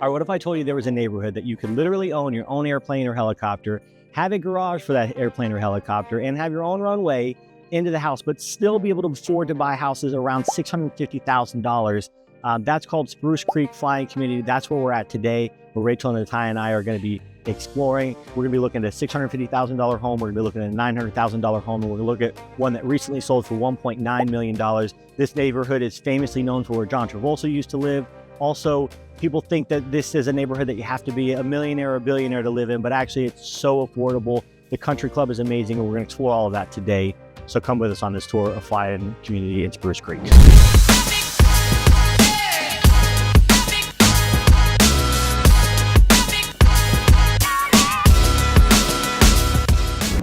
All right, what if I told you there was a neighborhood that you could literally own your own airplane or helicopter, have a garage for that airplane or helicopter, and have your own runway into the house, but still be able to afford to buy houses around $650,000? That's called Spruce Creek Flying Community. That's where we're at today, where Rachel and Natai and I are going to be exploring. We're going to be looking at a $650,000 home. We're going to be looking at a $900,000 home. And we're going to look at one that recently sold for $1.9 million. This neighborhood is famously known for where John Travolta used to live. Also, people think that this is a neighborhood that you have to be a millionaire or a billionaire to live in, but actually it's so affordable. The country club is amazing, and we're going to explore all of that today. So come with us on this tour of Flying Community in Spruce Creek.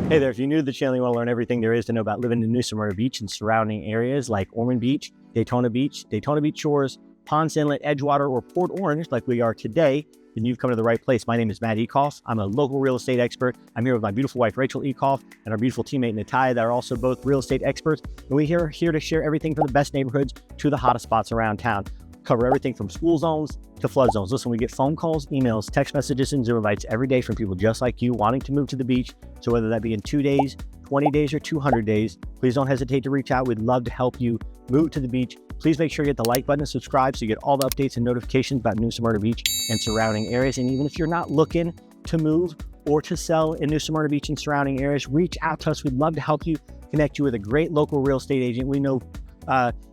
Hey there, if you're new to the channel, you want to learn everything there is to know about living in New Smyrna Beach and surrounding areas like Ormond Beach, Daytona Beach Shores, Ponce Inlet, Edgewater, or Port Orange, like we are today, then you've come to the right place. My name is Matt Ekoff. I'm a local real estate expert. I'm here with my beautiful wife, Rachel Ekoff, and our beautiful teammate, Natai, that are also both real estate experts. And we're here to share everything from the best neighborhoods to the hottest spots around town. Cover everything from school zones to flood zones. Listen, we get phone calls, emails, text messages, and Zoom invites every day from people just like you wanting to move to the beach. So whether that be in 2 days, 20 days, or 200 days, please don't hesitate to reach out. We'd love to help you move to the beach. Please make sure you hit the like button and subscribe so you get all the updates and notifications about New Smyrna Beach and surrounding areas. And even if you're not looking to move or to sell in New Smyrna Beach and surrounding areas, reach out to us. We'd love to help you, connect you with a great local real estate agent. We know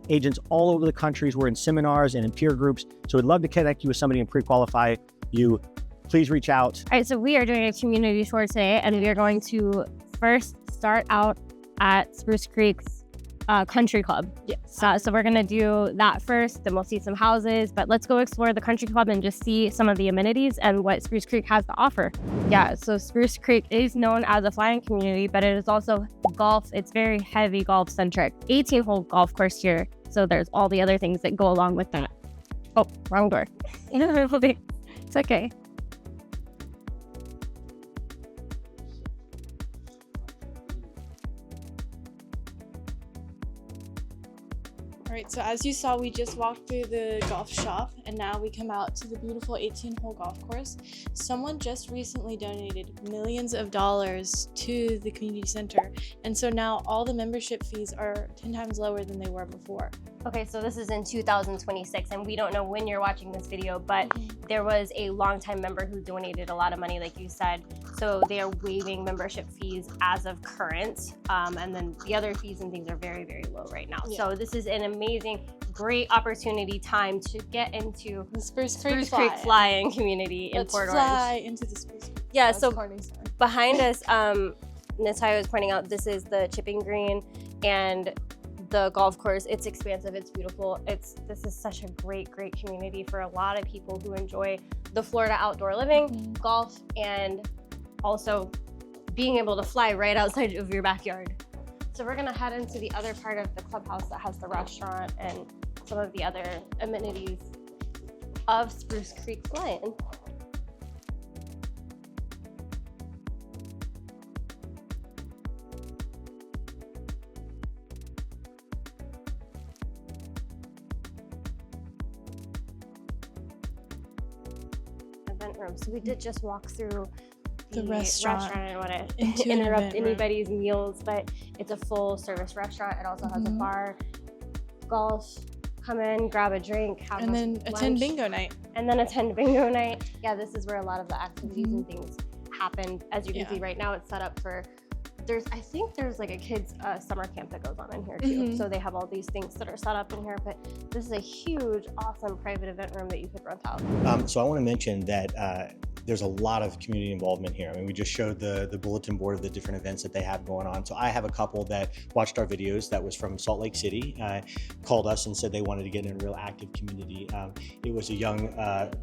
agents all over the country. We're in seminars and in peer groups. So we'd love to connect you with somebody and pre-qualify you. Please reach out. All right, so we are doing a community tour today, and we are going to first start out at Spruce Creek's country club. Yes. So we're gonna do that first, then we'll see some houses, but let's go explore the country club and just see some of the amenities and what Spruce Creek has to offer. Yeah, so Spruce Creek is known as a flying community, but it is also golf. It's very heavy golf centric. 18-hole golf course here. So there's all the other things that go along with that. Oh, wrong door. It's okay. Alright, so as you saw, we just walked through the golf shop, and now we come out to the beautiful 18-hole golf course. Someone just recently donated millions of dollars to the community center, and so now all the membership fees are 10 times lower than they were before. Okay, so this is in 2026, and we don't know when you're watching this video, but there was a longtime member who donated a lot of money, like you said. So they are waiving membership fees as of current, and then the other fees and things are very, very low right now. Yeah. So this is an amazing, great opportunity time to get into the Spruce Creek flying community in Port Orange. Let's fly into the Spruce Creek. Yeah, so behind us, Natai was pointing out, this is the chipping green, and the golf course. It's expansive, it's beautiful. This is such a great community for a lot of people who enjoy the Florida outdoor living, golf, and also being able to fly right outside of your backyard. So we're gonna head into the other part of the clubhouse that has the restaurant and some of the other amenities of Spruce Creek Flying. Room. So we did just walk through the restaurant. I don't want to interrupt anybody's meals, but it's a full service restaurant. It also has a bar, golf, come in, grab a drink, have and then lunch, attend bingo night. And then attend bingo night. Yeah, this is where a lot of the activities and things happen. As you can see right now, it's set up for, I think there's like a kids summer camp that goes on in here too. So they have all these things that are set up in here, but this is a huge, awesome private event room that you could rent out. So I want to mention that there's a lot of community involvement here. I mean, we just showed the bulletin board of the different events that they have going on. So I have a couple that watched our videos that was from Salt Lake City, called us and said they wanted to get in a real active community. It was a young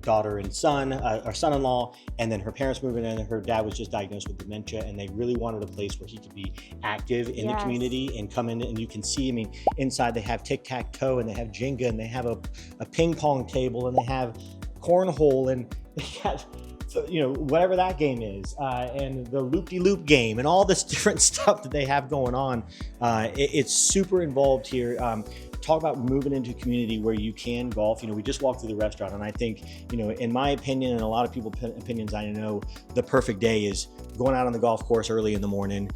daughter and son, or son-in-law, and then her parents moving in, and her dad was just diagnosed with dementia, and they really wanted a place where he could be active in the community and come in, and you can see, I mean, inside they have tic-tac-toe, and they have Jenga, and they have a ping pong table, and they have cornhole, and they have, you know, whatever that game is, and the loop-de-loop game, and all this different stuff that they have going on. It's super involved here. talk about moving into a community where you can golf. We just walked through the restaurant, and I think, in my opinion, and a lot of people's opinions, I know the perfect day is going out on the golf course early in the morning,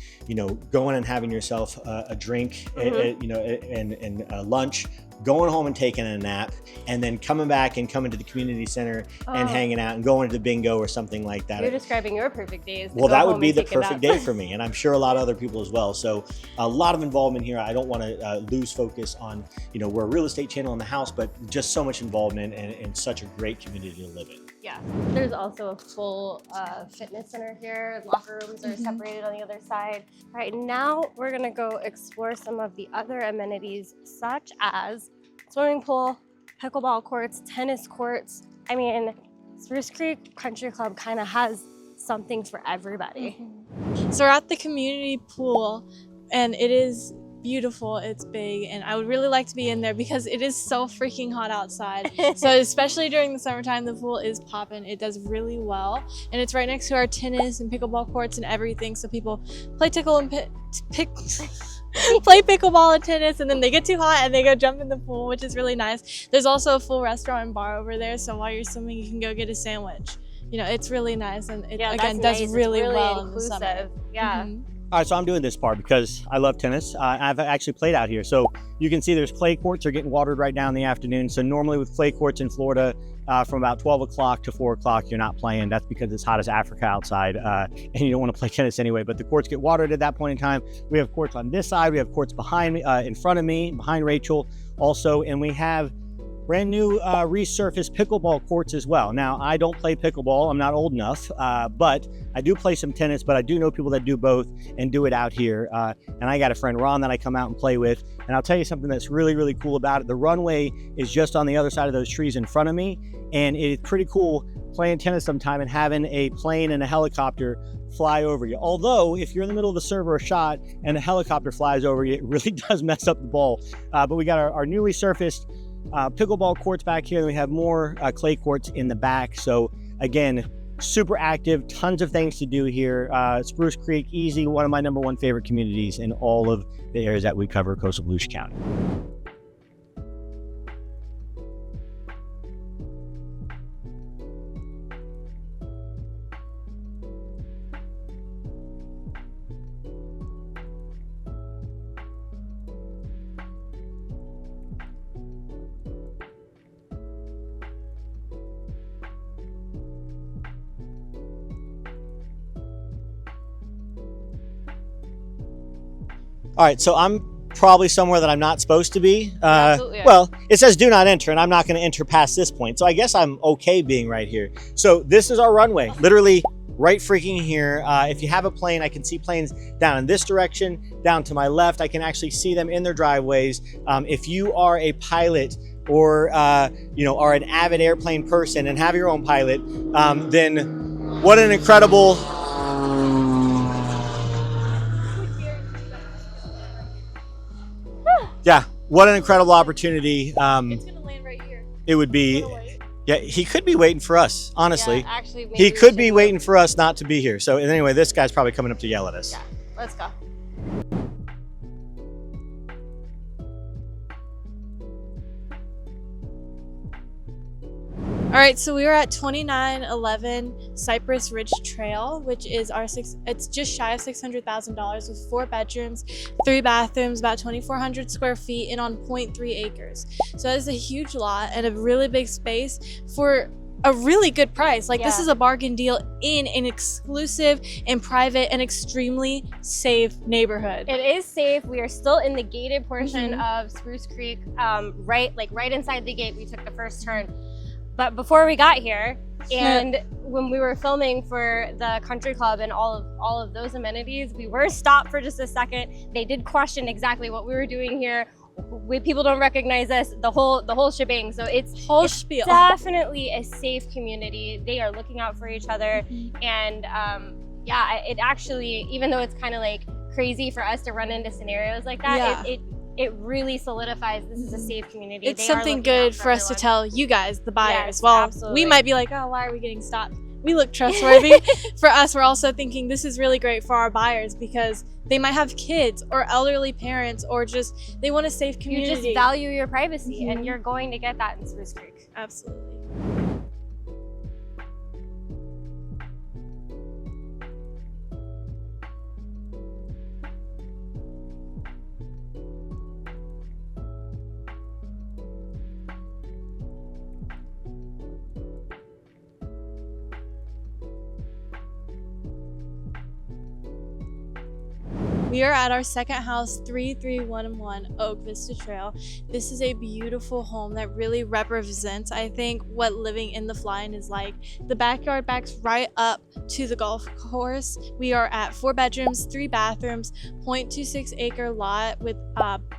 going and having yourself a drink, and lunch, going home and taking a nap, and then coming back and coming to the community center and hanging out and going to the bingo or something like that. You're describing your perfect days. Well, that would be the perfect day for me, and I'm sure a lot of other people as well. So a lot of involvement here. I don't want to lose focus on, we're a real estate channel in the house, but just so much involvement and such a great community to live in. Yeah, there's also a full fitness center here. Locker rooms are separated on the other side. All right, now we're gonna go explore some of the other amenities, such as swimming pool, pickleball courts, tennis courts. I mean, Spruce Creek Country Club kind of has something for everybody. So we're at the community pool, and it is beautiful. It's big, and I would really like to be in there because it is so freaking hot outside. So especially during the summertime, the pool is popping. It does really well, and it's right next to our tennis and pickleball courts and everything. So people play play pickleball and tennis, and then they get too hot and they go jump in the pool, which is really nice. There's also a full restaurant and bar over there, so while you're swimming, you can go get a sandwich. It's really nice, and it again does really well in the summer. Yeah. All right, so I'm doing this part because I love tennis. I've actually played out here. So you can see there's clay courts are getting watered right now in the afternoon. So normally with clay courts in Florida, from about 12 o'clock to 4 o'clock, you're not playing. That's because it's hot as Africa outside, and you don't want to play tennis anyway. But the courts get watered at that point in time. We have courts on this side. We have courts behind me, in front of me, behind Rachel also. And we have brand new resurfaced pickleball courts as well. Now, I don't play pickleball. I'm not old enough, but I do play some tennis, but I do know people that do both and do it out here. And I got a friend, Ron, that I come out and play with. And I'll tell you something that's really, really cool about it. The runway is just on the other side of those trees in front of me. And it's pretty cool playing tennis sometime and having a plane and a helicopter fly over you. Although, if you're in the middle of a serve or a shot and a helicopter flies over you, it really does mess up the ball. But we got our newly surfaced pickleball courts back here, and we have more clay courts in the back. So again, super active, tons of things to do here. Spruce Creek, easy, one of my #1 favorite communities in all of the areas that we cover, coastal Volusia County. All right, so I'm probably somewhere that I'm not supposed to be. Absolutely. Well, it says do not enter, and I'm not going to enter past this point. So I guess I'm okay being right here. So this is our runway, literally right freaking here. If you have a plane, I can see planes down in this direction, down to my left. I can actually see them in their driveways. If you are a pilot or are an avid airplane person and have your own pilot, then what an incredible. Yeah, what an incredible opportunity. It's gonna land right here. It would be. Yeah, he could be waiting for us, honestly. Yeah, actually, maybe he we could should be go. waiting for us not to be here. So anyway, this guy's probably coming up to yell at us. Yeah, let's go. All right, so we were at 2911 Cypress Ridge Trail, which is it's just shy of $600,000 with 4 bedrooms, 3 bathrooms, about 2,400 square feet, and on 0.3 acres. So that is a huge lot and a really big space for a really good price. Like, this is a bargain deal in an exclusive and private and extremely safe neighborhood. It is safe. We are still in the gated portion of Spruce Creek, right inside the gate. We took the first turn. But before we got here, and when we were filming for the country club and all of those amenities, we were stopped for just a second. They did question exactly what we were doing here. People don't recognize us, the whole shebang. So it's spiel. Definitely a safe community. They are looking out for each other, and it actually, even though it's kind of like crazy for us to run into scenarios like that, it really solidifies this is a safe community. It's something good for us to tell you guys, the buyers. Yes, well, absolutely. we might be like, oh, why are we getting stopped? we look trustworthy. For us, we're also thinking this is really great for our buyers because they might have kids or elderly parents, or just they want a safe community. You just value your privacy, and you're going to get that in Spruce Creek. Absolutely. We are at our second house, 3311 Oak Vista Trail. This is a beautiful home that really represents, I think, what living in the Fly-In is like. The backyard backs right up to the golf course. We are at 4 bedrooms, 3 bathrooms, 0.26 acre lot with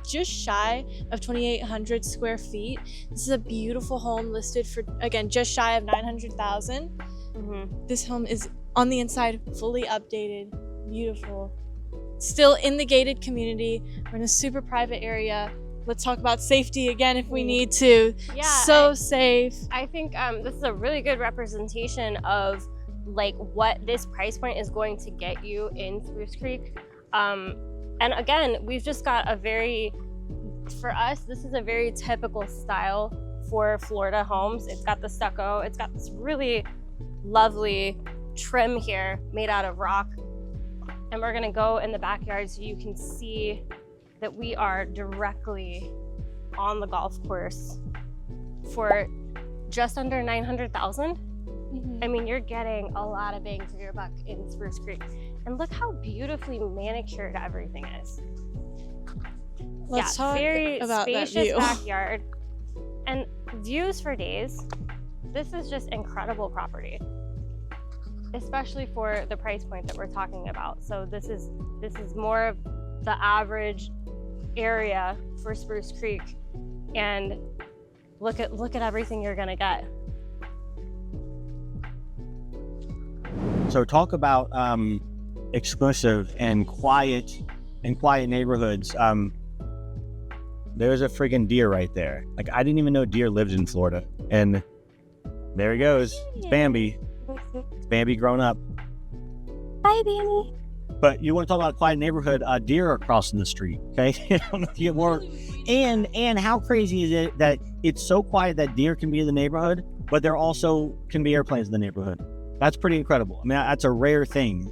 just shy of 2,800 square feet. This is a beautiful home listed for, again, just shy of $900,000. This home is on the inside, fully updated, beautiful. Still in the gated community. We're in a super private area. Let's talk about safety again if we need to. Yeah, so safe. I think this is a really good representation of like what this price point is going to get you in Spruce Creek. And again, we've just got for us, this is a very typical style for Florida homes. It's got the stucco. It's got this really lovely trim here made out of rock. And we're gonna go in the backyard so you can see that we are directly on the golf course for just under 900,000. I mean, you're getting a lot of bang for your buck in Spruce Creek. And look how beautifully manicured everything is. Let's talk very about spacious that view. backyard and views for days. This is just incredible property, especially for the price point that we're talking about. So this is more of the average area for Spruce Creek, and look at everything you're gonna get. So talk about exclusive and quiet neighborhoods. There's a friggin' deer right there. Like, I didn't even know deer lived in Florida, and there he goes. It's Bambi. It's Bambi grown up. Bye, Bambi. But you want to talk about a quiet neighborhood? Deer are crossing the street. Okay, I don't know if you get more. And how crazy is it that it's so quiet that deer can be in the neighborhood, but there also can be airplanes in the neighborhood? That's pretty incredible. I mean, that's a rare thing.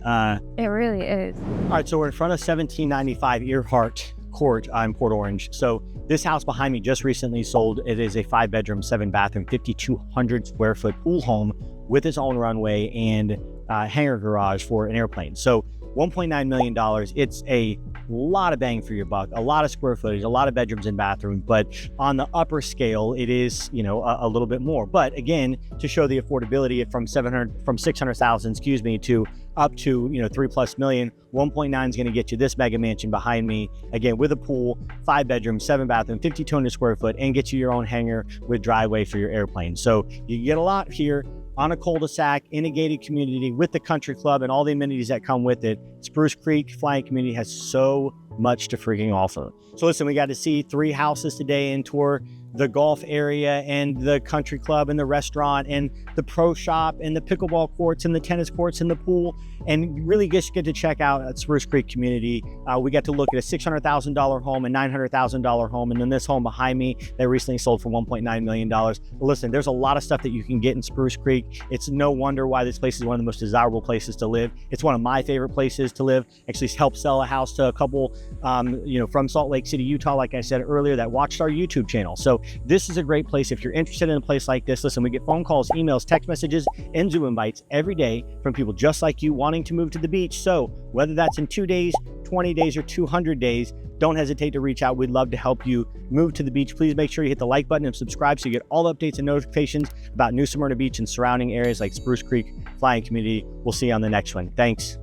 It really is. All right, so we're in front of 1795 Earhart Court in Port Orange. So this house behind me just recently sold. It is a 5-bedroom, 7-bathroom, 5,200 square foot pool home with its own runway and hangar garage for an airplane. So $1.9 million. It's a lot of bang for your buck, a lot of square footage, a lot of bedrooms and bathrooms, but on the upper scale, it is, a little bit more. But again, to show the affordability from 600,000, to up to, $3+ million, 1.9 is going to get you this mega mansion behind me, again, with a pool, 5 bedrooms, 7 bathrooms, 5,200 square foot, and get you your own hangar with driveway for your airplane. So you get a lot here on a cul-de-sac in a gated community with the country club and all the amenities that come with it. Spruce Creek Fly-In community has so much to freaking offer. So listen, we got to see 3 houses today and tour the golf area and the country club and the restaurant and the pro shop and the pickleball courts and the tennis courts and the pool, and really just get to check out Spruce Creek community. We got to look at a $600,000 home, a $900,000 home, and then this home behind me that recently sold for $1.9 million. But listen, there's a lot of stuff that you can get in Spruce Creek. It's no wonder why this place is one of the most desirable places to live. It's one of my favorite places to live. Actually helped sell a house to a couple, from Salt Lake City, Utah, like I said earlier, that watched our YouTube channel. So this is a great place if you're interested in a place like this. Listen, we get phone calls, emails, text messages, and Zoom invites every day from people just like you wanting to move to the beach. So whether that's in 2 days, 20 days, or 200 days, don't hesitate to reach out. We'd love to help you move to the beach. Please make sure you hit the like button and subscribe so you get all updates and notifications about New Smyrna Beach and surrounding areas like Spruce Creek Fly-In community. We'll see you on the next one. Thanks.